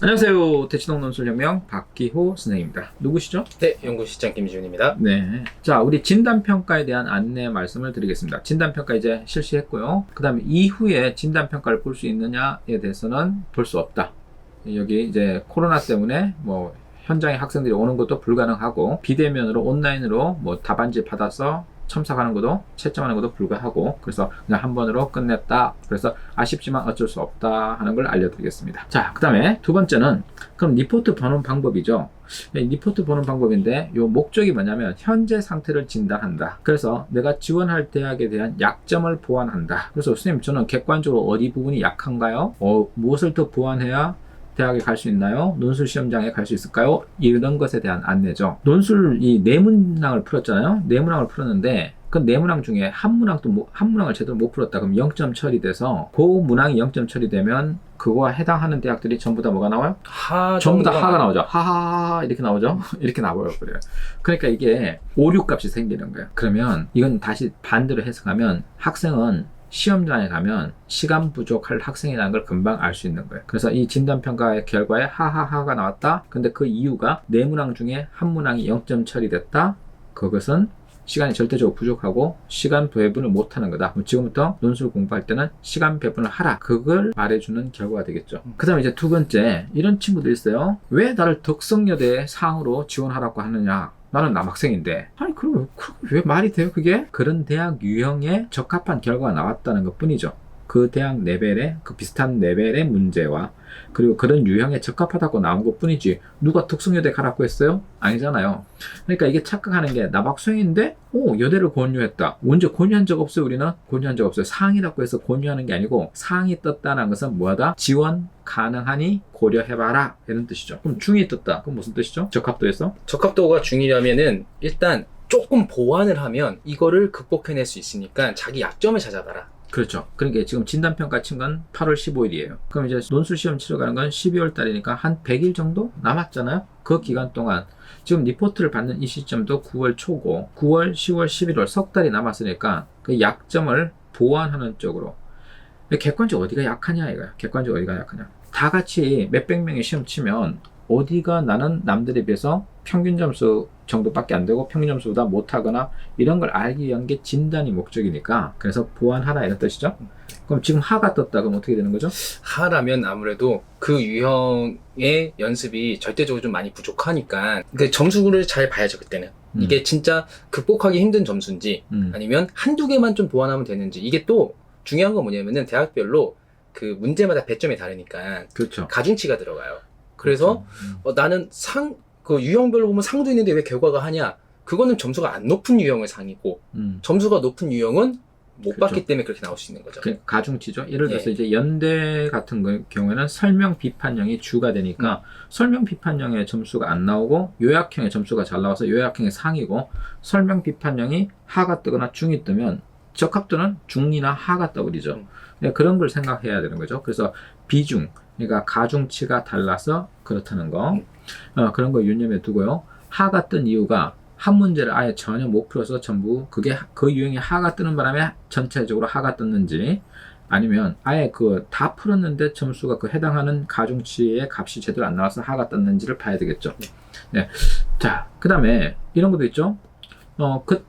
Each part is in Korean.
안녕하세요. 대치동 논술혁명 박기호 선생님입니다. 누구시죠? 네, 연구실장 김지훈입니다. 네. 자, 우리 진단평가에 대한 안내 말씀을 드리겠습니다. 진단평가 이제 실시했고요. 그 다음에 이후에 진단평가를 볼 수 있느냐에 대해서는 볼 수 없다. 여기 이제 코로나 때문에 뭐 현장에 학생들이 오는 것도 불가능하고 비대면으로 온라인으로 뭐 답안지 받아서 첨삭하는 것도 채점하는 것도 불가하고 그래서 그냥 한 번으로 끝냈다. 그래서 아쉽지만 어쩔 수 없다 하는 걸 알려드리겠습니다. 자, 그 다음에 두 번째는 그럼 리포트 보는 방법이죠. 리포트 보는 방법인데 요 목적이 뭐냐면 현재 상태를 진단한다. 그래서 내가 지원할 대학에 대한 약점을 보완한다. 그래서 선생님 저는 객관적으로 어디 부분이 약한가요? 무엇을 더 보완해야 대학에 갈 수 있나요? 논술 시험장에 갈 수 있을까요? 이런 것에 대한 안내죠. 논술 이 네문항을 풀었잖아요. 네문항을 풀었는데 그 네문항 중에 한 문항을 제대로 못 풀었다. 그럼 0점 처리돼서 그 문항이 0점 처리되면 그거와 해당하는 대학들이 전부 다 뭐가 나와요? 전부 다 하가 나오죠. 하하하 이렇게 나오죠. 이렇게 나와요. 그래요. 그러니까 이게 오류 값이 생기는 거예요. 그러면 이건 다시 반대로 해석하면 학생은 시험장에 가면 시간 부족할 학생이라는 걸 금방 알 수 있는 거예요. 그래서 이 진단평가의 결과에 하하하가 나왔다. 근데 그 이유가 네 문항 중에 한 문항이 0점 처리됐다. 그것은 시간이 절대적으로 부족하고 시간 배분을 못하는 거다. 지금부터 논술 공부할 때는 시간 배분을 하라. 그걸 말해주는 결과가 되겠죠. 그 다음에 이제 두 번째, 이런 친구들 있어요. 왜 나를 덕성여대 상으로 지원하라고 하느냐. 나는 남학생인데 아니 그럼 왜 말이 돼요 그게? 그런 대학 유형에 적합한 결과가 나왔다는 것 뿐이죠. 그 대학 레벨의 그 비슷한 레벨의 문제와 그리고 그런 유형에 적합하다고 나온 것 뿐이지 누가 특성여대 가라고 했어요? 아니잖아요. 그러니까 이게 착각하는 게 남학생인데 여대를 권유했다. 언제 권유한 적 없어요? 우리는 권유한 적 없어요. 상이라고 해서 권유하는 게 아니고 상이 떴다는 것은 뭐하다? 지원 가능하니 고려해봐라 이런 뜻이죠. 그럼 중이 떴다. 그럼 무슨 뜻이죠? 적합도에서? 적합도가 중이려면은 일단 조금 보완을 하면 이거를 극복해낼 수 있으니까 자기 약점을 찾아봐라. 그렇죠. 그러니까 지금 진단평가 친 건 8월 15일이에요. 그럼 이제 논술 시험 치러 가는 건 12월 달이니까 한 100일 정도 남았잖아요. 그 기간 동안 지금 리포트를 받는 이 시점도 9월 초고 9월, 10월, 11월 석 달이 남았으니까 그 약점을 보완하는 쪽으로 객관적으로 어디가 약하냐 이거야. 객관적으로 어디가 약하냐. 다 같이 몇백 명이 시험 치면 어디가 나는 남들에 비해서 평균 점수 정도밖에 안 되고 평균 점수보다 못하거나 이런 걸 알기 위한 게 진단이 목적이니까 그래서 보완하라 이런 뜻이죠. 그럼 지금 하가 떴다 그럼 어떻게 되는 거죠? 하라면 아무래도 그 유형의 연습이 절대적으로 좀 많이 부족하니까 그 점수를 잘 봐야죠 그때는. 이게 진짜 극복하기 힘든 점수인지 아니면 한두 개만 좀 보완하면 되는지. 이게 또 중요한 건 뭐냐면은 대학별로 그 문제마다 배점이 다르니까 그렇죠. 가중치가 들어가요. 그래서 나는 그 유형별로 보면 상도 있는데 왜 결과가 하냐? 그거는 점수가 안 높은 유형의 상이고 점수가 높은 유형은 못 그렇죠. 받기 때문에 그렇게 나올 수 있는 거죠. 가중치죠. 예를 들어서 이제 연대 같은 경우에는 설명 비판형이 주가 되니까 설명 비판형의 점수가 안 나오고 요약형의 점수가 잘 나와서 요약형의 상이고 설명 비판형이 하가 뜨거나 중이 뜨면 적합도는 중이나 하가 떠버리죠. 그런 걸 생각해야 되는 거죠. 그래서 비중, 그러니까 가중치가 달라서 그렇다는 거. 그런 거 유념해 두고요. 하가 뜬 이유가 한 문제를 아예 전혀 못 풀어서 전부 그게 그 유형이 하가 뜨는 바람에 전체적으로 하가 떴는지 아니면 아예 다 풀었는데 점수가 그 해당하는 가중치의 값이 제대로 안 나와서 하가 떴는지를 봐야 되겠죠. 네. 자, 그 다음에 이런 것도 있죠.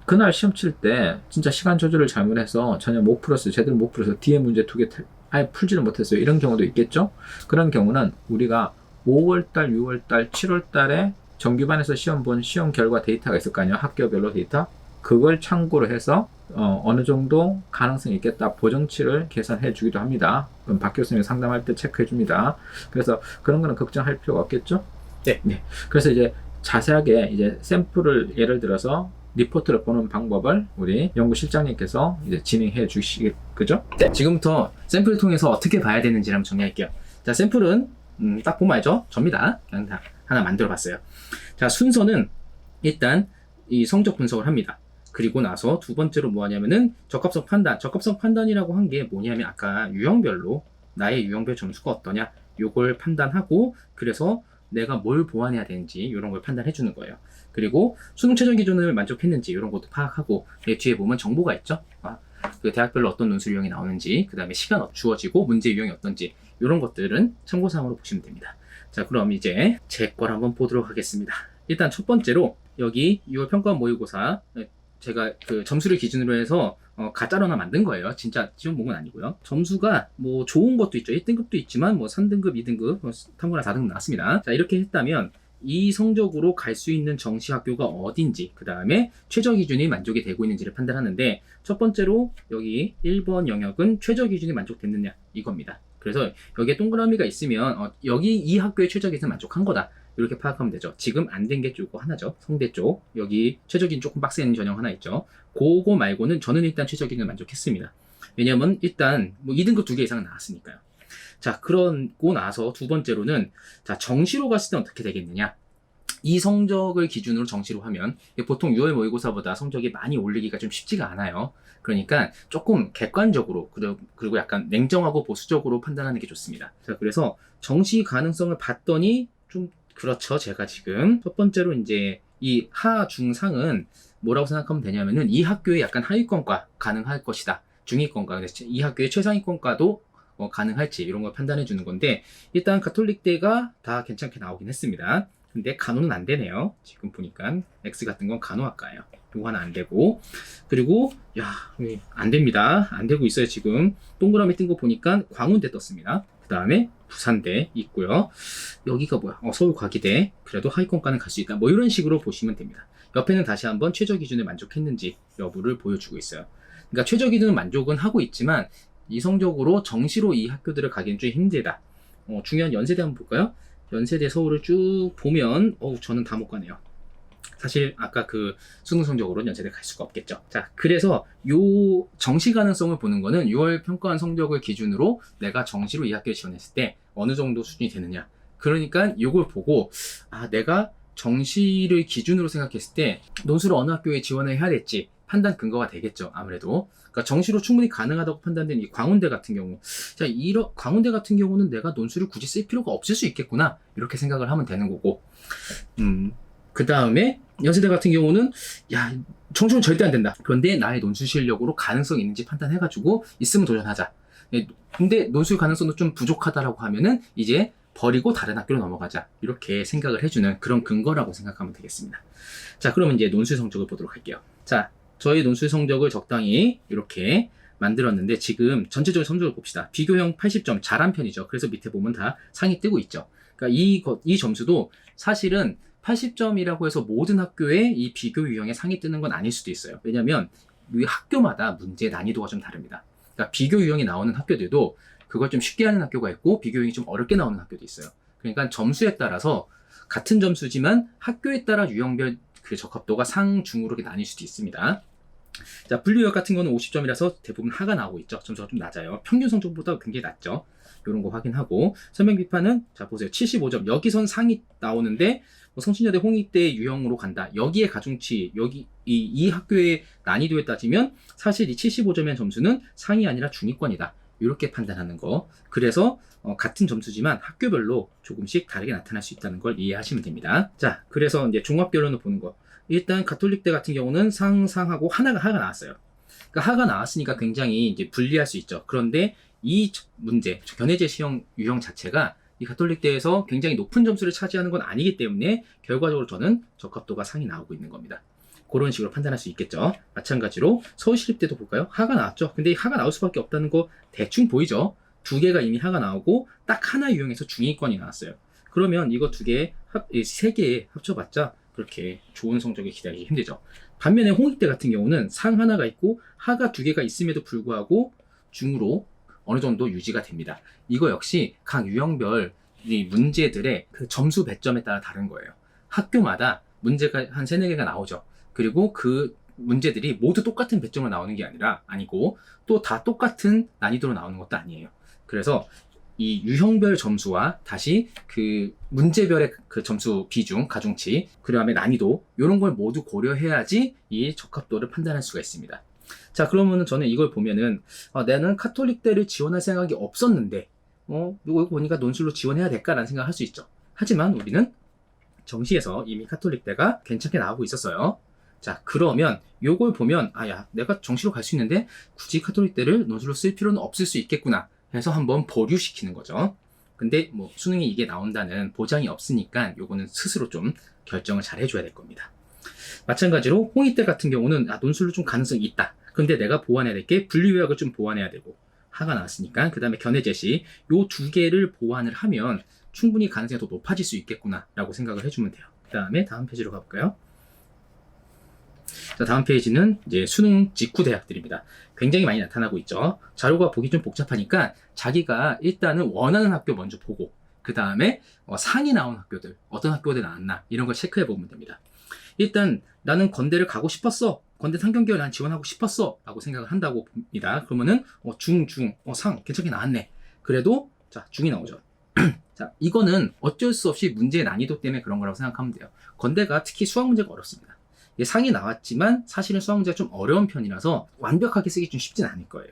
그날 시험 칠 때 진짜 시간 조절을 잘못해서 전혀 못 풀었어요. 제대로 못 풀어서 뒤에 문제 2개 아예 풀지를 못했어요. 이런 경우도 있겠죠. 그런 경우는 우리가 5월달, 6월달, 7월달에 정규반에서 시험 본 시험 결과 데이터가 있을 거 아니에요. 학교별로 데이터. 그걸 참고로 해서 어느 정도 가능성이 있겠다. 보정치를 계산해 주기도 합니다. 그럼 박 교수님이 상담할 때 체크해 줍니다. 그래서 그런 거는 걱정할 필요가 없겠죠. 네. 그래서 이제 자세하게 이제 샘플을 예를 들어서 리포트를 보는 방법을 우리 연구실장님께서 이제 진행해 주시겠, 그죠? 네. 지금부터 샘플을 통해서 어떻게 봐야 되는지를 한번 정리할게요. 자, 샘플은 딱 보면 알죠? 접니다. 그냥 다 하나 만들어 봤어요. 자, 순서는 일단 이 성적 분석을 합니다. 그리고 나서 두 번째로 뭐 하냐면은 적합성 판단. 적합성 판단이라고 한 게 뭐냐면 아까 유형별로 나의 유형별 점수가 어떠냐 요걸 판단하고 그래서 내가 뭘 보완해야 되는지 이런 걸 판단해 주는 거예요. 그리고 수능 최저 기준을 만족했는지 이런 것도 파악하고 뒤에 보면 정보가 있죠. 그 대학별로 어떤 논술 유형이 나오는지 그 다음에 시간 주어지고 문제 유형이 어떤지 이런 것들은 참고사항으로 보시면 됩니다. 자, 그럼 이제 제 걸 한번 보도록 하겠습니다. 일단 첫 번째로 여기 6월 평가원 모의고사 제가 그 점수를 기준으로 해서 가짜로 하나 만든 거예요. 진짜 시험 본 건 아니고요. 점수가 뭐 좋은 것도 있죠. 1등급도 있지만 뭐 3등급, 2등급, 탐구나 4등급 나왔습니다. 자, 이렇게 했다면 이 성적으로 갈 수 있는 정시학교가 어딘지, 그 다음에 최저 기준이 만족이 되고 있는지를 판단하는데, 첫 번째로 여기 1번 영역은 최저 기준이 만족됐느냐 이겁니다. 그래서 여기에 동그라미가 있으면 여기 이 학교의 최저 기준 만족한 거다, 이렇게 파악하면 되죠. 지금 안 된 게 쪽 하나죠. 성대 쪽 여기 최저 기준 조금 빡센 전형 하나 있죠. 그거 말고는 저는 일단 최저 기준 만족했습니다. 왜냐면 일단 뭐 2등급 2개 이상은 나왔으니까요. 자, 그러고 나서 두 번째로는, 자, 정시로 갔을 때 어떻게 되겠느냐. 이 성적을 기준으로 정시로 하면 보통 6월 모의고사보다 성적이 많이 올리기가 좀 쉽지가 않아요. 그러니까 조금 객관적으로, 그리고 약간 냉정하고 보수적으로 판단하는 게 좋습니다. 자, 그래서 정시 가능성을 봤더니 좀 그렇죠. 제가 지금 첫 번째로 이제 이 하, 중, 상은 뭐라고 생각하면 되냐면은 이 학교의 약간 하위권과 가능할 것이다. 중위권과, 이 학교의 최상위권과도 가능할지 이런 걸 판단해 주는 건데, 일단 가톨릭대가 다 괜찮게 나오긴 했습니다. 근데 간호는 안 되네요. 지금 보니까 X 같은 건 간호학과예요. 이거 하나 안 되고, 그리고 안 됩니다. 안 되고 있어요. 지금 동그라미 뜬 거 보니까 광운대 떴습니다. 그 다음에 부산대 있고요. 여기가 뭐야? 서울과기대. 그래도 하위권과는 갈 수 있다. 뭐 이런 식으로 보시면 됩니다. 옆에는 다시 한번 최저 기준에 만족했는지 여부를 보여주고 있어요. 그러니까 최저 기준은 만족은 하고 있지만 이성적으로 정시로 이 학교들을 가기는 좀 힘들다. 중요한 연세대 한번 볼까요? 연세대 서울을 쭉 보면 저는 다 못 가네요. 사실 아까 그 수능 성적으로는 연세대 갈 수가 없겠죠. 자, 그래서 요 정시 가능성을 보는 거는 6월 평가원 성적을 기준으로 내가 정시로 이 학교에 지원했을 때 어느 정도 수준이 되느냐. 그러니까 요걸 보고 내가 정시를 기준으로 생각했을 때 논술을 어느 학교에 지원을 해야 될지 판단 근거가 되겠죠. 아무래도. 그러니까 정시로 충분히 가능하다고 판단된 이 광운대 같은 경우, 자, 광운대 같은 경우는 내가 논술을 굳이 쓸 필요가 없을 수 있겠구나, 이렇게 생각을 하면 되는 거고, 그 다음에 연세대 같은 경우는 정시는 절대 안 된다. 그런데 나의 논술 실력으로 가능성이 있는지 판단해가지고 있으면 도전하자. 근데 논술 가능성도 좀 부족하다라고 하면은 이제 버리고 다른 학교로 넘어가자, 이렇게 생각을 해주는 그런 근거라고 생각하면 되겠습니다. 자, 그러면 이제 논술 성적을 보도록 할게요. 자, 저희 논술 성적을 적당히 이렇게 만들었는데, 지금 전체적으로 성적을 봅시다. 비교형 80점, 잘한 편이죠. 그래서 밑에 보면 다 상이 뜨고 있죠. 그러니까 이 점수도 사실은 80점이라고 해서 모든 학교에 이 비교 유형에 상이 뜨는 건 아닐 수도 있어요. 왜냐면 이 학교마다 문제 난이도가 좀 다릅니다. 그러니까 비교 유형이 나오는 학교들도 그걸 좀 쉽게 하는 학교가 있고 비교 유형이 좀 어렵게 나오는 학교도 있어요. 그러니까 점수에 따라서 같은 점수지만 학교에 따라 유형별 그 적합도가 상, 중으로 이렇게 나뉠 수도 있습니다. 자, 분류역 같은 거는 50점이라서 대부분 하가 나오고 있죠. 점수가 좀 낮아요. 평균 성적보다 굉장히 낮죠. 이런 거 확인하고, 설명 비판은 자 보세요. 75점. 여기선 상이 나오는데 성신여대 홍익대 유형으로 간다. 여기에 가중치, 여기 이 학교의 난이도에 따지면 사실 이 75점의 점수는 상이 아니라 중위권이다, 이렇게 판단하는 거. 그래서 같은 점수지만 학교별로 조금씩 다르게 나타날 수 있다는 걸 이해하시면 됩니다. 자, 그래서 이제 종합결론을 보는 거. 일단 가톨릭대 같은 경우는 상하고 하가 나왔어요. 그러니까 하가 나왔으니까 굉장히 이제 불리할 수 있죠. 그런데 이 문제, 견해제 시형 유형 자체가 이 가톨릭대에서 굉장히 높은 점수를 차지하는 건 아니기 때문에 결과적으로 저는 적합도가 상이 나오고 있는 겁니다. 그런 식으로 판단할 수 있겠죠. 마찬가지로 서울시립대도 볼까요? 하가 나왔죠. 근데 이 하가 나올 수밖에 없다는 거 대충 보이죠. 두 개가 이미 하가 나오고 딱 하나 유형에서 중위권이 나왔어요. 그러면 이거 세 개 합쳐봤자 그렇게 좋은 성적을 기대하기 힘들죠. 반면에 홍익대 같은 경우는 상 하나가 있고 하가 두 개가 있음에도 불구하고 중으로 어느 정도 유지가 됩니다. 이거 역시 각 유형별 이 문제들의 그 점수 배점에 따라 다른 거예요. 학교마다 문제가 한 3-4개가 나오죠. 그리고 그 문제들이 모두 똑같은 배점으로 나오는 게 아니고 또 다 똑같은 난이도로 나오는 것도 아니에요. 그래서 이 유형별 점수와 다시 그 문제별의 그 점수 비중, 가중치, 그 다음에 난이도, 이런 걸 모두 고려해야지 이 적합도를 판단할 수가 있습니다. 자, 그러면은 저는 이걸 보면은 나는 가톨릭대를 지원할 생각이 없었는데 이거 보니까 논술로 지원해야 될까라는 생각을 할 수 있죠. 하지만 우리는 정시에서 이미 가톨릭대가 괜찮게 나오고 있었어요. 자, 그러면 요걸 보면 내가 정시로 갈 수 있는데 굳이 가톨릭대를 논술로 쓸 필요는 없을 수 있겠구나 해서 한번 보류시키는 거죠. 근데 뭐 수능이 이게 나온다는 보장이 없으니까 요거는 스스로 좀 결정을 잘 해줘야 될 겁니다. 마찬가지로 홍익대 같은 경우는 논술로 좀 가능성이 있다. 근데 내가 보완해야 될 게 분리요약을 좀 보완해야 되고 하가 나왔으니까 그 다음에 견해 제시 요 두 개를 보완을 하면 충분히 가능성이 더 높아질 수 있겠구나 라고 생각을 해주면 돼요. 그 다음에 다음 페이지로 가볼까요? 자, 다음 페이지는 이제 수능 직후 대학들입니다. 굉장히 많이 나타나고 있죠. 자료가 보기 좀 복잡하니까 자기가 일단은 원하는 학교 먼저 보고 그 다음에 상이 나온 학교들 어떤 학교들 나왔나 이런 걸 체크해 보면 됩니다. 일단 나는 건대를 가고 싶었어. 건대 상경계열 난 지원하고 싶었어 라고 생각을 한다고 봅니다. 그러면은 상 괜찮게 나왔네. 그래도 자 중이 나오죠. 자, 이거는 어쩔 수 없이 문제의 난이도 때문에 그런 거라고 생각하면 돼요. 건대가 특히 수학 문제가 어렵습니다. 이게 상이 나왔지만 사실은 수학 문제가 좀 어려운 편이라서 완벽하게 쓰기 좀 쉽진 않을 거예요.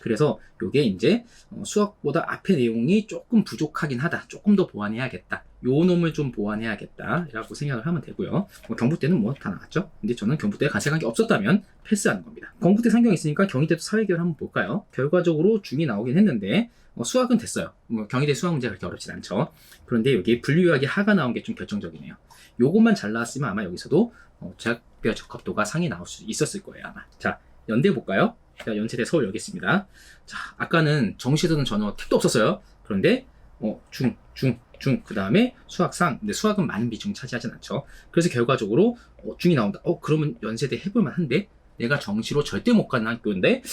그래서 이게 이제 수학보다 앞의 내용이 조금 부족하긴 하다. 조금 더 보완해야겠다. 요 놈을 좀 보완해야겠다 라고 생각을 하면 되고요. 경부 때는 뭐 다 나왔죠. 근데 저는 경부 때 간색한 게 없었다면 패스하는 겁니다. 경부 때 상경이 있으니까 경희대도 사회계열 한번 볼까요? 결과적으로 중이 나오긴 했는데 수학은 됐어요. 경희대 수학 문제가 그렇게 어렵진 않죠. 그런데 여기 분류학이 하가 나온 게 좀 결정적이네요. 요것만 잘 나왔으면 아마 여기서도 제약별 적합도가 상이 나올 수 있었을 거예요 아마. 자, 연대 볼까요? 제가 연세대 서울 여기 있습니다. 자, 아까는 정시에서는 전혀 택도 없었어요. 그런데 그 다음에 수학상. 근데 수학은 많은 비중 차지하진 않죠. 그래서 결과적으로 중이 나온다. 그러면 연세대 해볼만 한데 내가 정시로 절대 못 가는 학교인데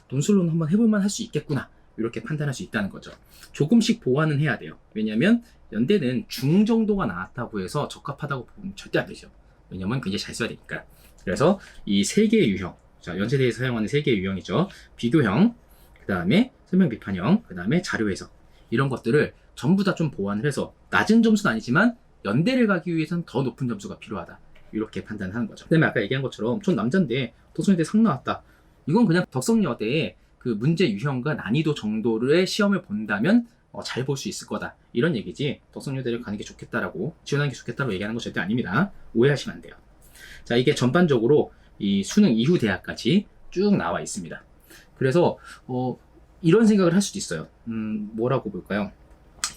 논술로는 한번 해볼만 할 수 있겠구나. 이렇게 판단할 수 있다는 거죠. 조금씩 보완은 해야 돼요. 왜냐면 연대는 중 정도가 나왔다고 해서 적합하다고 보면 절대 안 되죠. 왜냐면 굉장히 잘 써야 되니까. 그래서 이 세 개의 유형, 자, 연세대에서 사용하는 세 개의 유형이죠. 비교형, 그 다음에 설명 비판형, 그 다음에 자료 해석. 이런 것들을 전부 다 좀 보완을 해서 낮은 점수는 아니지만 연대를 가기 위해서는 더 높은 점수가 필요하다. 이렇게 판단하는 거죠. 그 다음에 아까 얘기한 것처럼 전 남자인데 덕성여대 상 나왔다. 이건 그냥 덕성여대의 그 문제 유형과 난이도 정도의 시험을 본다면 잘 볼 수 있을 거다. 이런 얘기지 덕성여대를 가는 게 좋겠다라고 지원하는 게 좋겠다고 얘기하는 거 절대 아닙니다. 오해하시면 안 돼요. 자, 이게 전반적으로 이 수능 이후 대학까지 쭉 나와 있습니다. 그래서 이런 생각을 할 수도 있어요. 뭐라고 볼까요?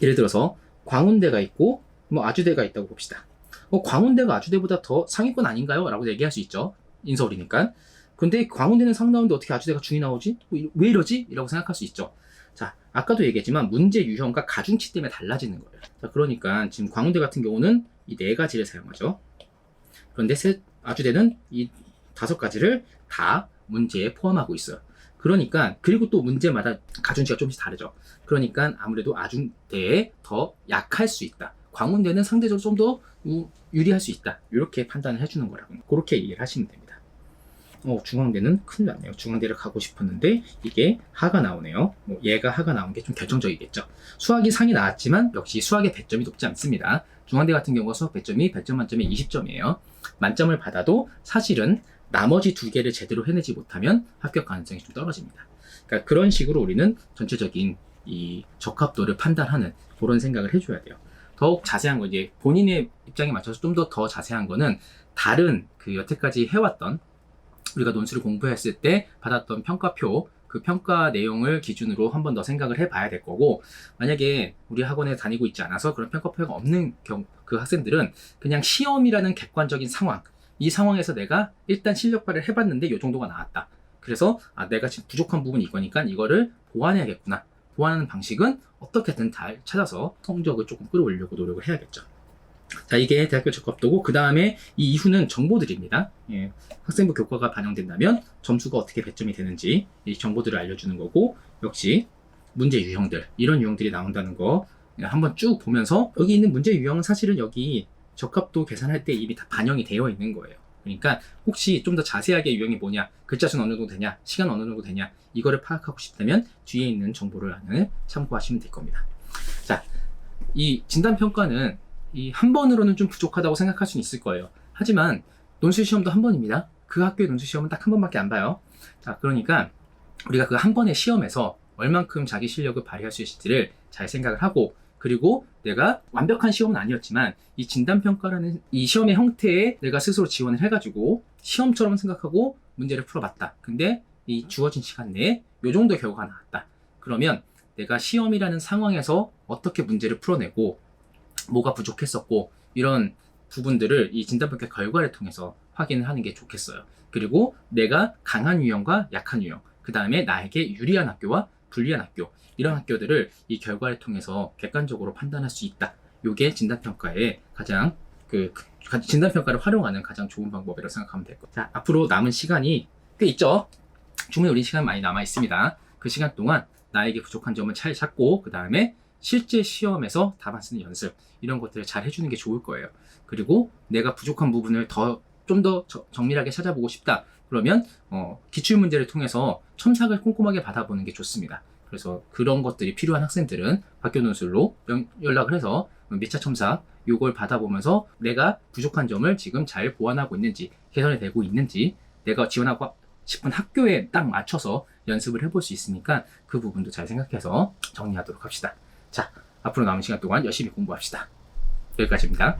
예를 들어서 광운대가 있고 뭐 아주대가 있다고 봅시다. 광운대가 아주대보다 더 상위권 아닌가요? 라고 얘기할 수 있죠. 인서울이니까. 근데 광운대는 상 나오는데 어떻게 아주대가 중이 나오지? 왜 이러지? 이라고 생각할 수 있죠. 자, 아까도 얘기했지만 문제 유형과 가중치 때문에 달라지는 거예요. 자, 그러니까 지금 광운대 같은 경우는 이 네 가지를 사용하죠. 그런데 아주대는 이 5가지를 다 문제에 포함하고 있어요. 그러니까 그리고 또 문제마다 가중치가 조금씩 다르죠. 그러니까 아무래도 아주대에 더 약할 수 있다. 광운대는 상대적으로 좀 더 유리할 수 있다. 이렇게 판단을 해주는 거라고 그렇게 이해를 하시면 됩니다. 중앙대는 큰일 났네요. 중앙대를 가고 싶었는데 이게 하가 나오네요. 얘가 하가 나온 게 좀 결정적이겠죠. 수학이 상이 나왔지만 역시 수학의 배점이 높지 않습니다. 중앙대 같은 경우가 수학 배점이 100점 만점에 20점이에요. 만점을 받아도 사실은 나머지 2개를 제대로 해내지 못하면 합격 가능성이 좀 떨어집니다. 그러니까 그런 식으로 우리는 전체적인 이 적합도를 판단하는 그런 생각을 해줘야 돼요. 더욱 자세한 거 이제 본인의 입장에 맞춰서 좀 더 자세한 거는 다른 그 여태까지 해왔던 우리가 논술을 공부했을 때 받았던 평가표 그 평가 내용을 기준으로 한 번 더 생각을 해봐야 될 거고, 만약에 우리 학원에 다니고 있지 않아서 그런 평가표가 없는 그 학생들은 그냥 시험이라는 객관적인 상황, 이 상황에서 내가 일단 실력 발휘를 해봤는데 이 정도가 나왔다. 그래서 내가 지금 부족한 부분이 이거니까 이거를 보완해야겠구나. 보완하는 방식은 어떻게든 잘 찾아서 성적을 조금 끌어올리려고 노력을 해야겠죠. 자, 이게 대학교 적합도고, 그 다음에 이 이후는 정보들입니다. 예, 학생부 교과가 반영된다면 점수가 어떻게 배점이 되는지 이 정보들을 알려주는 거고, 역시 문제 유형들, 이런 유형들이 나온다는 거 한번 쭉 보면서, 여기 있는 문제 유형은 사실은 여기 적합도 계산할 때 이미 다 반영이 되어 있는 거예요. 그러니까 혹시 좀 더 자세하게 유형이 뭐냐, 글자 수는 어느 정도 되냐, 시간 어느 정도 되냐, 이거를 파악하고 싶다면 뒤에 있는 정보를 참고하시면 될 겁니다. 자, 이 진단평가는 이 한 번으로는 좀 부족하다고 생각할 수는 있을 거예요. 하지만 논술 시험도 한 번입니다. 그 학교의 논술 시험은 딱 한 번밖에 안 봐요. 자, 그러니까 우리가 그 한 번의 시험에서 얼만큼 자기 실력을 발휘할 수 있을지를 잘 생각을 하고, 그리고 내가 완벽한 시험은 아니었지만 이 진단평가라는 이 시험의 형태에 내가 스스로 지원을 해가지고 시험처럼 생각하고 문제를 풀어봤다. 근데 이 주어진 시간 내에 요 정도 결과가 나왔다. 그러면 내가 시험이라는 상황에서 어떻게 문제를 풀어내고 뭐가 부족했었고 이런 부분들을 이 진단평가 결과를 통해서 확인을 하는 게 좋겠어요. 그리고 내가 강한 유형과 약한 유형, 그 다음에 나에게 유리한 학교와 불리한 학교, 이런 학교들을 이 결과를 통해서 객관적으로 판단할 수 있다. 이게 진단평가의 가장 진단평가를 활용하는 가장 좋은 방법이라고 생각하면 될 거예요. 자, 앞으로 남은 시간이 꽤 있죠? 충분히 우리 시간 많이 남아 있습니다. 그 시간 동안 나에게 부족한 점을 잘 찾고, 그 다음에 실제 시험에서 답안 쓰는 연습, 이런 것들을 잘 해주는 게 좋을 거예요. 그리고 내가 부족한 부분을 좀 더 정밀하게 찾아보고 싶다. 그러면 기출문제를 통해서 첨삭을 꼼꼼하게 받아보는 게 좋습니다. 그래서 그런 것들이 필요한 학생들은 박교논술로 연락을 해서 미차 첨삭 요걸 받아보면서 내가 부족한 점을 지금 잘 보완하고 있는지, 개선이 되고 있는지, 내가 지원하고 싶은 학교에 딱 맞춰서 연습을 해볼 수 있으니까 그 부분도 잘 생각해서 정리하도록 합시다. 자, 앞으로 남은 시간 동안 열심히 공부합시다. 여기까지입니다.